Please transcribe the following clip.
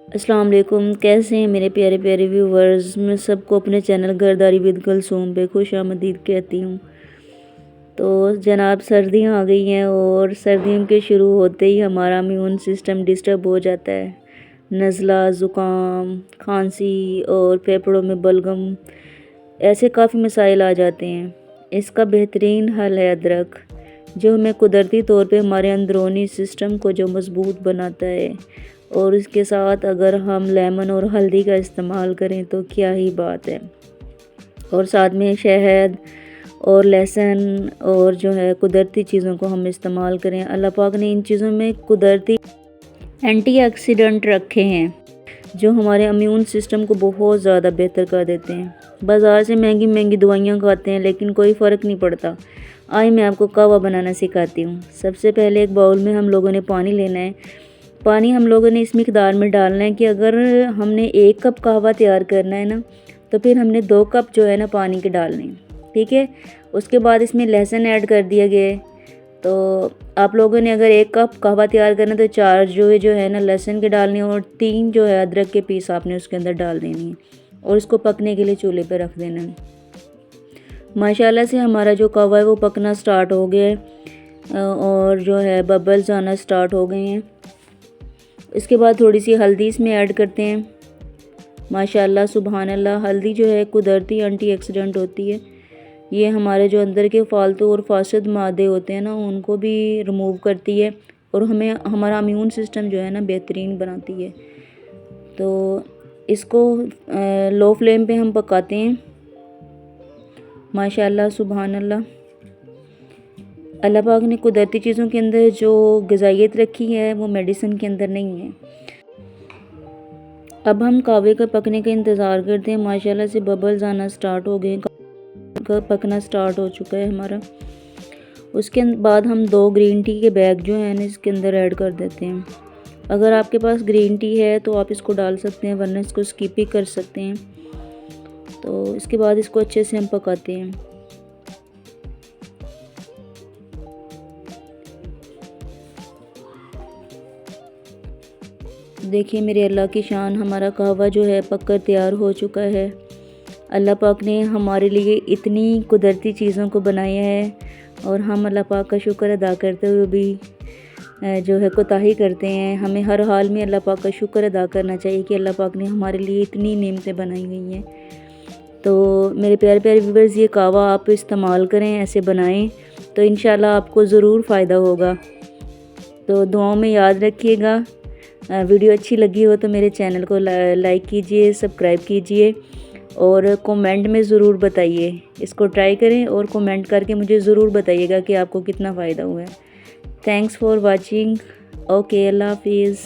अस्सलाम वालेकुम। कैसे हैं मेरे प्यारे प्यारे व्यूवर्स। मैं सबको अपने चैनल घरदारी विद कुलसूम पे खुश आमदीद कहती हूँ। तो जनाब, सर्दियाँ आ गई हैं और सर्दियों के शुरू होते ही हमारा इम्यून सिस्टम डिस्टर्ब हो जाता है। नज़ला, ज़ुकाम, खांसी और फेफड़ों में बलगम, ऐसे काफ़ी मसाइल आ जाते हैं। इसका बेहतरीन हल है अदरक, जो हमें कुदरती तौर पे हमारे अंदरूनी सिस्टम को जो मज़बूत बनाता है। और इसके साथ अगर हम लेमन और हल्दी का इस्तेमाल करें तो क्या ही बात है। और साथ में शहद और लहसुन और जो है कुदरती चीज़ों को हम इस्तेमाल करें। अल्लाह पाक ने इन चीज़ों में कुदरती एंटीऑक्सीडेंट रखे हैं जो हमारे इम्यून सिस्टम को बहुत ज़्यादा बेहतर कर देते हैं। बाज़ार से महंगी महंगी दवाइयाँ खाते हैं लेकिन कोई फ़र्क नहीं पड़ता। आज मैं आपको कहवा बनाना सिखाती हूँ। सबसे पहले एक बाउल में हम लोगों ने पानी लेना है। पानी हम लोगों ने इस मिकदार में डालना है कि अगर हमने 1 कप कहवा तैयार करना है ना, तो फिर हमने 2 कप जो है ना पानी के डालने हैं। ठीक है। उसके बाद इसमें लहसुन ऐड कर दिया गया है। तो आप लोगों ने अगर 1 कप कहवा तैयार करना तो 4 जो है ना लहसुन के डालने और 3 जो है अदरक के पीस आपने उसके अंदर डाल देनी है और इसको पकने के लिए चूल्हे पर रख देना है। माशाल्लाह से हमारा जो कहवा है वो पकना स्टार्ट हो गया है और जो है बबल्स आना स्टार्ट हो गए हैं। इसके बाद थोड़ी सी हल्दी इसमें ऐड करते हैं। माशाल्लाह सुबहान अल्लाह, हल्दी जो है कुदरती एंटीऑक्सीडेंट होती है। ये हमारे जो अंदर के फालतू और फासिद मादे होते हैं ना उनको भी रिमूव करती है और हमें हमारा इम्यून सिस्टम जो है ना बेहतरीन बनाती है। तो इसको लो फ्लेम पे हम पकाते हैं। माशाल्लाह सुबहान अल्लाह, अल्लाह पाक ने कुदरती चीज़ों के अंदर जो ग़िज़ाइयत रखी है वो मेडिसिन के अंदर नहीं है। अब हम कहवे का पकने का इंतज़ार करते हैं। माशाल्लाह से बबल्स आना स्टार्ट हो गए, पकना स्टार्ट हो चुका है हमारा। उसके बाद हम 2 ग्रीन टी के बैग जो हैं ना इसके अंदर ऐड कर देते हैं। अगर आपके पास ग्रीन टी है तो आप इसको डाल सकते हैं, वरना इसको स्किप भी कर सकते हैं। तो इसके बाद इसको अच्छे से हम पकाते हैं। देखिए मेरे अल्लाह की शान, हमारा कहवा जो है पककर तैयार हो चुका है। अल्लाह पाक ने हमारे लिए इतनी कुदरती चीज़ों को बनाया है और हम अल्लाह पाक का शुक्र अदा करते हुए भी जो है कोताही करते हैं। हमें हर हाल में अल्लाह पाक का शुक्र अदा करना चाहिए कि अल्लाह पाक ने हमारे लिए इतनी नेमतें बनाई हुई हैं। तो मेरे प्यारे प्यारे व्यूअर्स, ये कहवा आप इस्तेमाल करें, ऐसे बनाएं तो इंशाल्लाह आपको ज़रूर फ़ायदा होगा। तो दुआओं में याद रखिएगा। वीडियो अच्छी लगी हो तो मेरे चैनल को लाइक कीजिए, सब्सक्राइब कीजिए और कमेंट में ज़रूर बताइए। इसको ट्राई करें और कमेंट करके मुझे ज़रूर बताइएगा कि आपको कितना फ़ायदा हुआ है। Thanks for watching. ओके, अल्लाह हाफिज़।